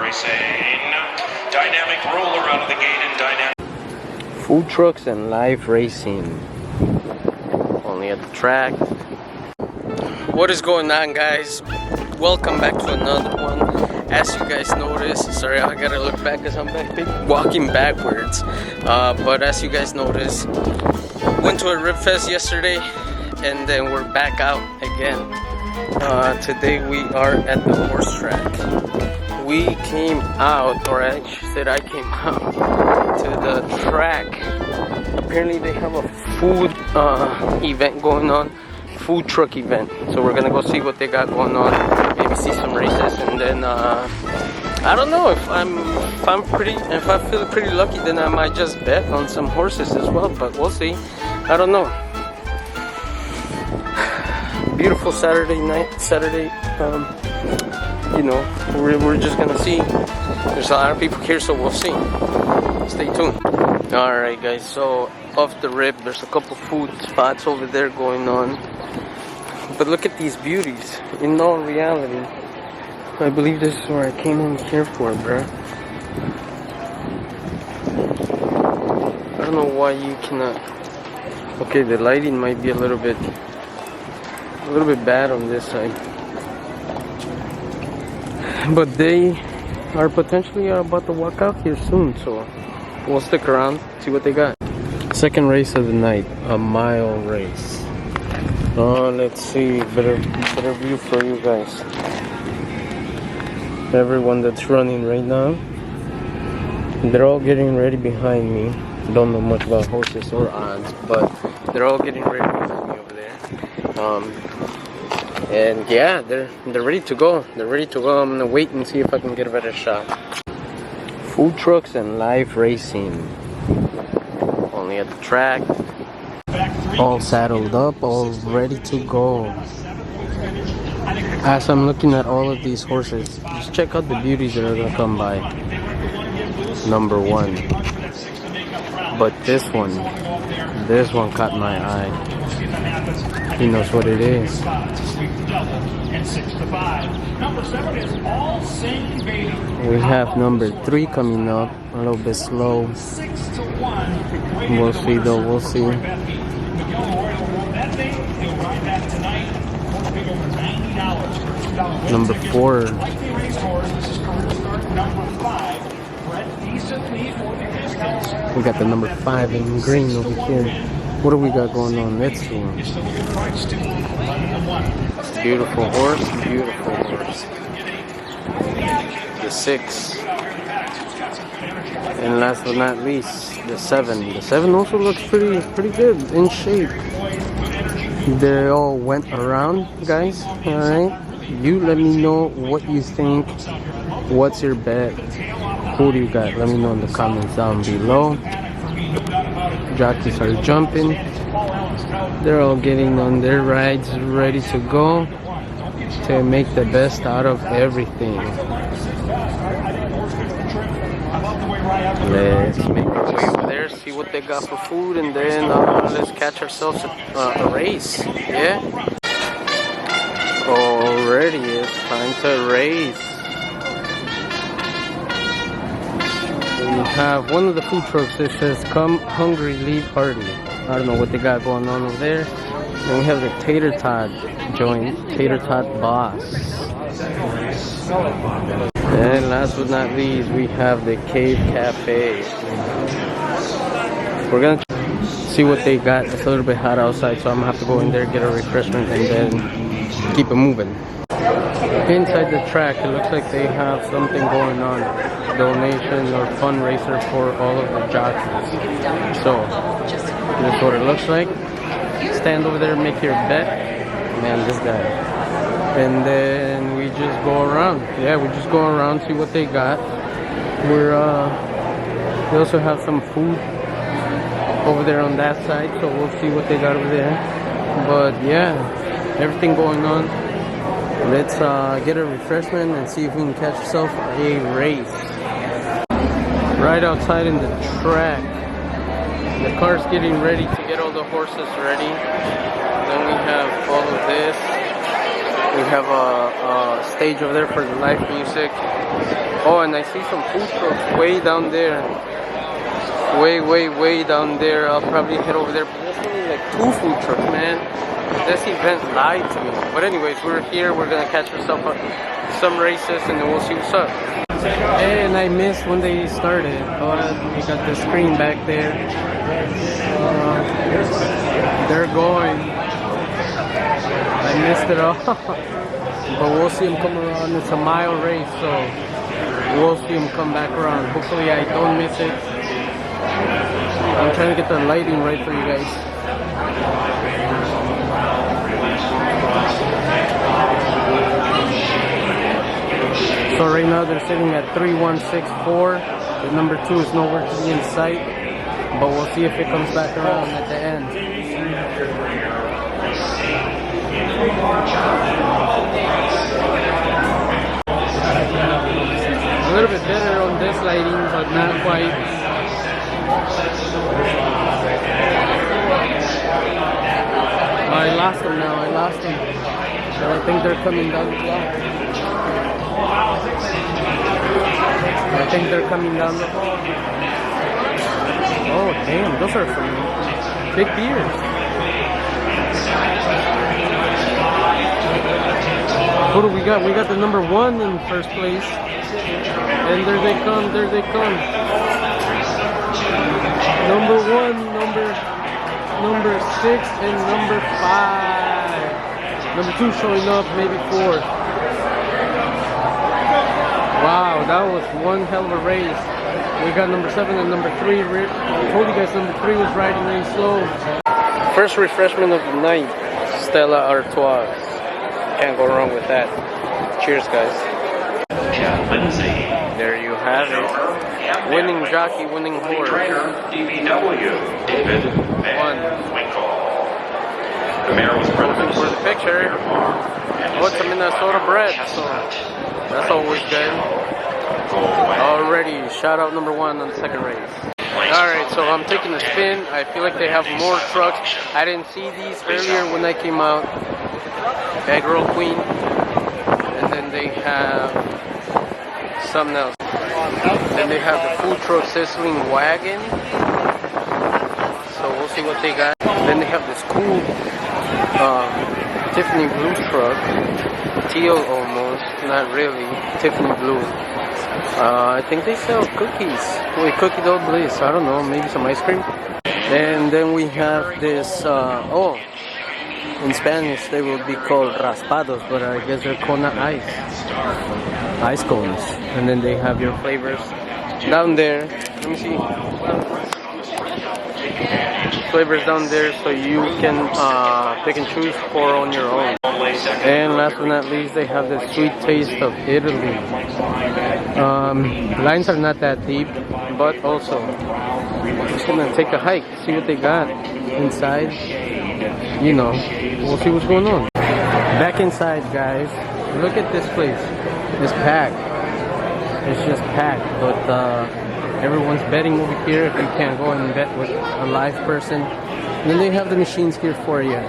Racing. Dynamic roller out of the gate and dynamic. Food trucks and live racing. Only at the track. What is going on, guys? Welcome back to another one. As you guys noticed, sorry, I gotta look back because I'm walking backwards. But as you guys noticed, went to a Rib Fest yesterday, and then we're back out again. Today we are at the horse track. We came out, or I said I came out to the track. Apparently they have a food event going on, food truck event. So we're gonna go see what they got going on. Maybe see some races, and then I don't know if I feel pretty lucky, then I might just bet on some horses as well. But we'll see. I don't know. Beautiful Saturday night. You know, we're just gonna see. There's a lot of people here, so we'll see. Stay tuned. Alright guys, so off the rip, there's a couple food spots over there going on. But look at these beauties. In all reality, I believe this is where I came in here for, bro. I don't know why you cannot. Okay, the lighting might be a little bit bad on this side. But they are potentially about to walk out here soon, so we'll stick around, see what they got. Second race of the night, a mile race. Let's see, better view for you guys. Everyone that's running right now, they're all getting ready behind me. Don't know much about horses or odds, but they're all getting ready behind me over there. And yeah, they're ready to go. They're ready to go. I'm gonna wait and see if I can get a better shot. Food trucks and live racing. Only at the track. All saddled up, all ready to go. As I'm looking at all of these horses, just check out the beauties that are gonna come by. Number one. But this one caught my eye. He knows what it is. We have number 3 coming up, a little bit slow. We'll see though, we'll see. Number 4. We got the number 5 in green over here. What do we got going on? Let's see. Beautiful horse, beautiful horse. The 6. And last but not least, the 7. The 7 also looks pretty good, in shape. They all went around, guys. Alright. You let me know what you think. What's your bet? Who do you got? Let me know in the comments down below. Jockeys are jumping. They're all getting on their rides, ready to go to make the best out of everything. Let's make our way over there, see what they got for food, and then let's catch ourselves a race. Yeah. Already, it's time to race. We have one of the food trucks that says "Come Hungry, Leave Hearty." I don't know what they got going on over there. Then we have the Tater Tot joint, Tater Tot Boss. And last but not least, we have the Cave Cafe. We're gonna see what they got. It's a little bit hot outside, so I'm gonna have to go in there, get a refreshment, and then keep it moving. Inside the track, it looks like they have something going on. Donation or fundraiser for all of the jockeys. So, this is what it looks like. Stand over there, make your bet. Man, this guy. And then we just go around. Yeah, we just go around, see what they got. They also have some food over there on that side, so we'll see what they got over there. But yeah, everything going on. Let's get a refreshment and see if we can catch ourselves a race. Right outside in the track, the car's getting ready to get all the horses ready. Then we have all of this. We have a stage over there for the live music. Oh, and I see some food trucks way down there. Way down there. I'll probably head over there. But there's only like 2 food trucks, man. This event lied to me. But anyways, we're here. We're gonna catch ourselves some races, and then we'll see what's up. And I missed when they started. But we got the screen back there. They're going. I missed it all. But we'll see them come around. It's a mile race, so we'll see them come back around. Hopefully I don't miss it. I'm trying to get the lighting right for you guys. So right now they're sitting at 3164. The number 2 is nowhere to be in sight. But we'll see if it comes back around at the end. A little bit better on this lighting, but not quite. Oh, I lost them now. I lost them. So I think they're coming down the block. I think they're coming down the block. Oh damn, those are some big beers. What do we got? We got the number 1 in first place. And there they come, there they come. Number 1, number 6, and number 5. Number 2 showing up, maybe 4. Wow, that was one hell of a race. We got number 7 and number 3. I told you guys number 3 was riding really slow. First refreshment of the night, Stella Artois. Can't go wrong with that. Cheers, guys. There you have it. Winning jockey, winning horse. DBW, David Van Winkle. The mare was Looking for the picture. Oh, it's a Minnesota bred, so that's always good. Already, shout out number 1 on the second race. Alright, so I'm taking a spin. I feel like they have more trucks. I didn't see these earlier when I came out. Egg roll queen. And then they have something else. Then they have the food truck sizzling wagon. So we'll see what they got. Then they have this cool Tiffany blue truck. Teal almost, not really. Tiffany blue. I think they sell cookies. Wait, cookie dough bliss. I don't know, maybe some ice cream. And then we have this, in Spanish they would be called raspados, but I guess they're Kona ice cones. And then they have your flavors down there. Let me see. Flavors down there, so you can pick and choose for on your own. And last but not least, they have the sweet taste of Italy. Lines are not that deep, but also we're just gonna take a hike, see what they got inside. You know, we'll see what's going on. Back inside, guys. Look at this place. It's packed. It's just packed, but everyone's betting over here if you can't go and bet with a live person. And then they have the machines here for you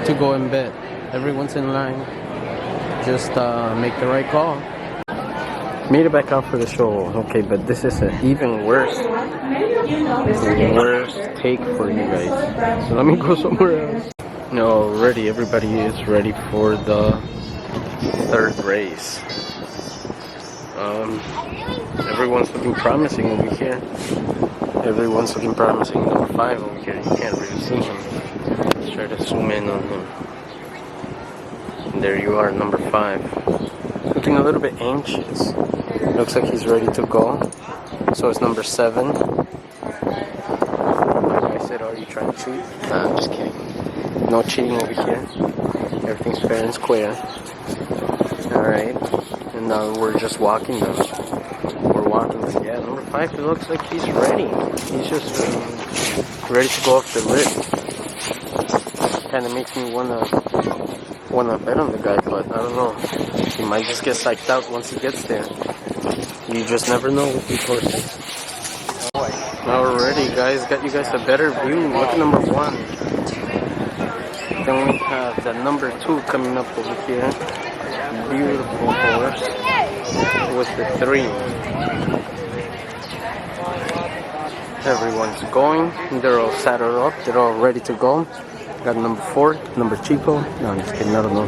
to go and bet. Everyone's in line. Just make the right call. Made it back out for the show. Okay, but this is an even worse take for you guys. So let me go somewhere else. Already, everybody is ready for the 3rd race. Everyone's looking promising over here. Everyone's looking promising. Number 5 over here. You can't really see him. Let's try to zoom in on him. And there you are, number 5. Looking a little bit anxious. Looks like he's ready to go. So it's number 7. Like I said, are you trying to cheat? Nah, I'm just kidding. No cheating over here. Everything's fair and square. Alright. And now we're just walking now. We're walking. Yeah, number 5, it looks like he's ready. He's just ready to go off the rip. Kinda makes me wanna bet on the guy, but I don't know. He might just get psyched out once he gets there. You just never know with these horses. Alrighty, guys, got you guys a better view. Look at number 1. Then we have the number 2 coming up over here. Beautiful horse with the 3. Everyone's going. They're all saddled up. They're all ready to go. Got number 4, number Chico. No, I'm just kidding. I don't know.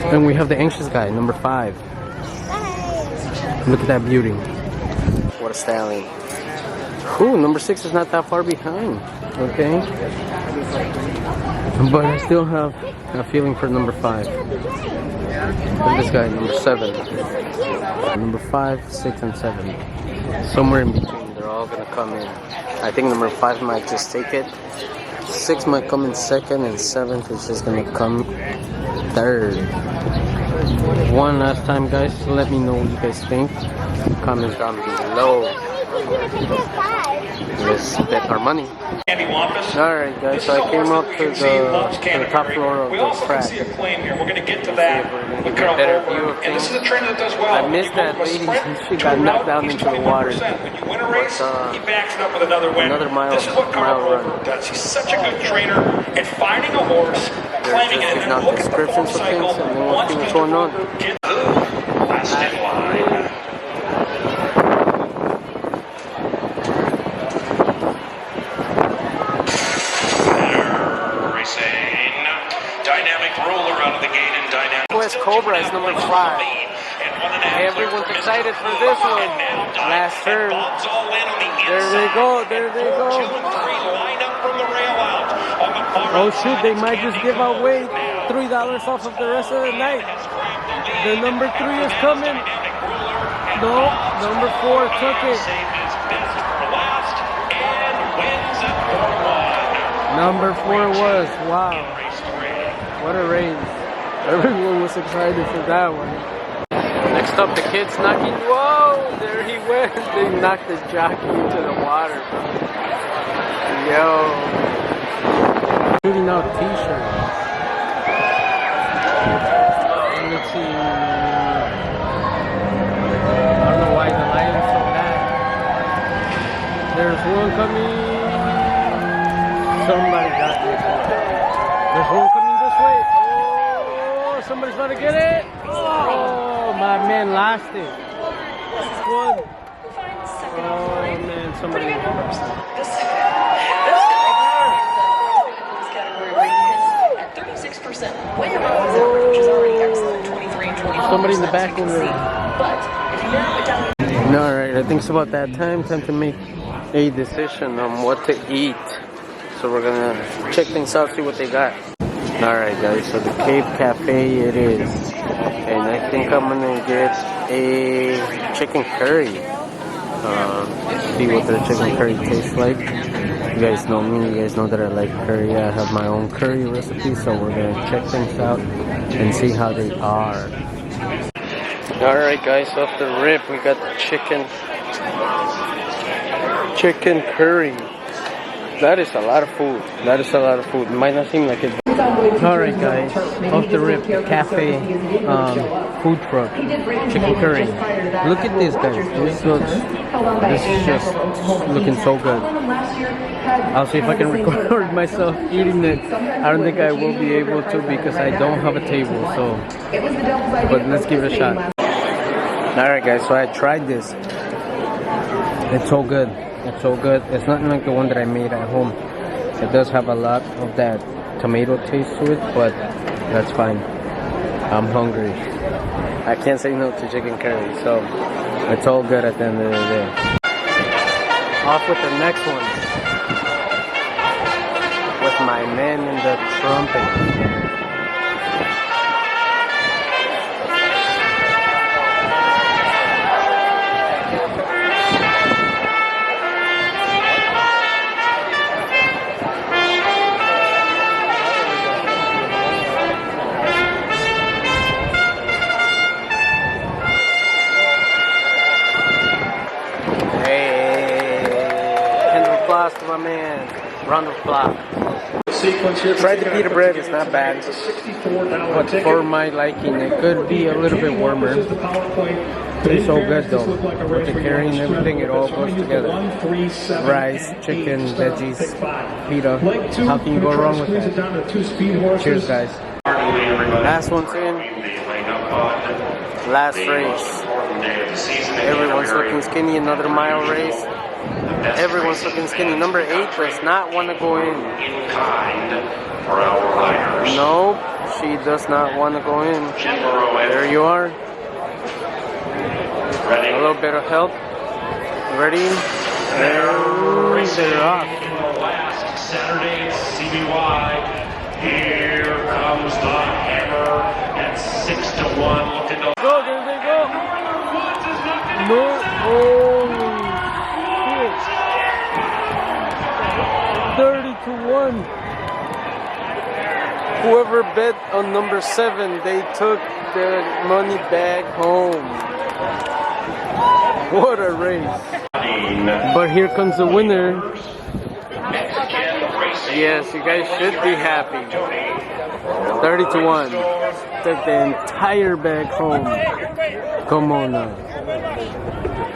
Then we have the anxious guy, number 5. Look at that beauty. What a stallion. Ooh, number 6 is not that far behind. Okay. But I still have a feeling for number 5. And this guy, number 7. Number 5, 6, and 7. Somewhere in between, they're all gonna come in. I think number 5 might just take it. 6 might come in second, and 7th is just gonna come third. One last time, guys, let me know what you guys think. Comments down below. Let's bet our money. Alright guys, so I came up to the top floor of the track. We're going to get to that. Better view of And this is a trainer that does well. I missed that lady. She got knocked down into the water. When you win a race, he backs it up with another win. This is what Carl Rover does. He's such a good trainer at finding a horse, planning it, and then looking at the full cycle. Once what's going on. Last in line. Dynamic roller out of the gate and dynamic. West Cobra is number 5. Everyone's excited for this one. Last turn. There they go. There they go. Oh shoot, they might just give away $3 off of the rest of the night. The number 3 is coming. No, number 4 took it. Number 4 was. Wow. What a race. Everyone was excited for that one. Next up, the kids knocking. Whoa, there he went. They knocked the jockey into the water, bro. Yo. Shooting out t-shirts. Let's see. I don't know why the light is so bad. There's one coming. Somebody got this one. There's one coming this way. Oh, somebody's about to get it. Oh, my man lost it. One. Oh, man, somebody. This category ranking at 36%, way above his average, which is already excellent. 23 and 24. Somebody in the back over there. But if you narrow it down. Alright, I think it's about that time to make a decision on what to eat. So we're gonna check things out, see what they got. Alright guys, so the Cave Cafe it is. And I think I'm gonna get a chicken curry. See what their chicken curry tastes like. You guys know me, you guys know that I like curry. I have my own curry recipe, so we're gonna check things out and see how they are. Alright guys, off the rip we got the chicken curry. That is a lot of food. That is a lot of food. It might not seem like it. Alright guys, off the rip, cafe, food truck, chicken curry. Look at this guys, this is just looking so good. I'll see if I can record myself eating it. I don't think I will be able to because I don't have a table, so, but let's give it a shot. Alright guys, so I tried this. It's so good. It's so good. It's not like the one that I made at home. It does have a lot of that tomato taste to it, but that's fine. I'm hungry. I can't say no to chicken curry, so it's all good at the end of the day. Off with the next one. With my man in the trumpet. To my man, round of applause. sequence here. Tried the pita bread, it's not bad. It's a $64 But ticket. for my liking, it could be a little bit warmer. This is the PowerPoint. It's so good though. With the curry and everything, it all goes together. Rice, chicken, veggies, pita. How can you go wrong with that? Cheers, guys. Last one's in. Last race. Everyone's looking skinny. Another mile race. Everyone's looking skinny. Number 8 does not want to go in. Nope, she does not want to go in. There you are. A little bit of help. Ready? They're off. Saturday CBY. Here comes the hammer at 6-1. Looking to Go, there they go. No, holy shit. 30-1. Whoever bet on number 7, they took their money back home. What a race. But here comes the winner. Yes, you guys should be happy. 30-1. Took the entire bag home. Come on now.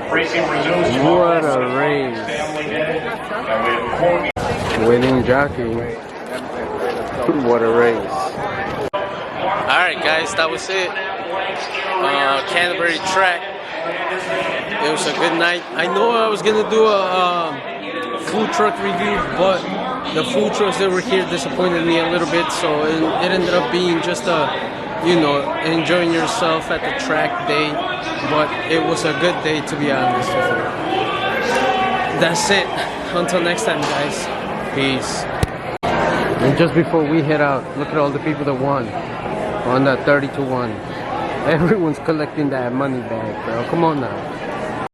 What a race. Winning jockey. What a race. Alright guys, that was it. Canterbury track. It was a good night. I know I was gonna do a food truck review, but the food trucks that were here disappointed me a little bit, so it ended up being just a, you know, enjoying yourself at the track day. But it was a good day, to be honest with you. That's it. Until next time, guys. Peace. And just before we head out, look at all the people that won on that 30-1. Everyone's collecting that money back, bro. Come on now.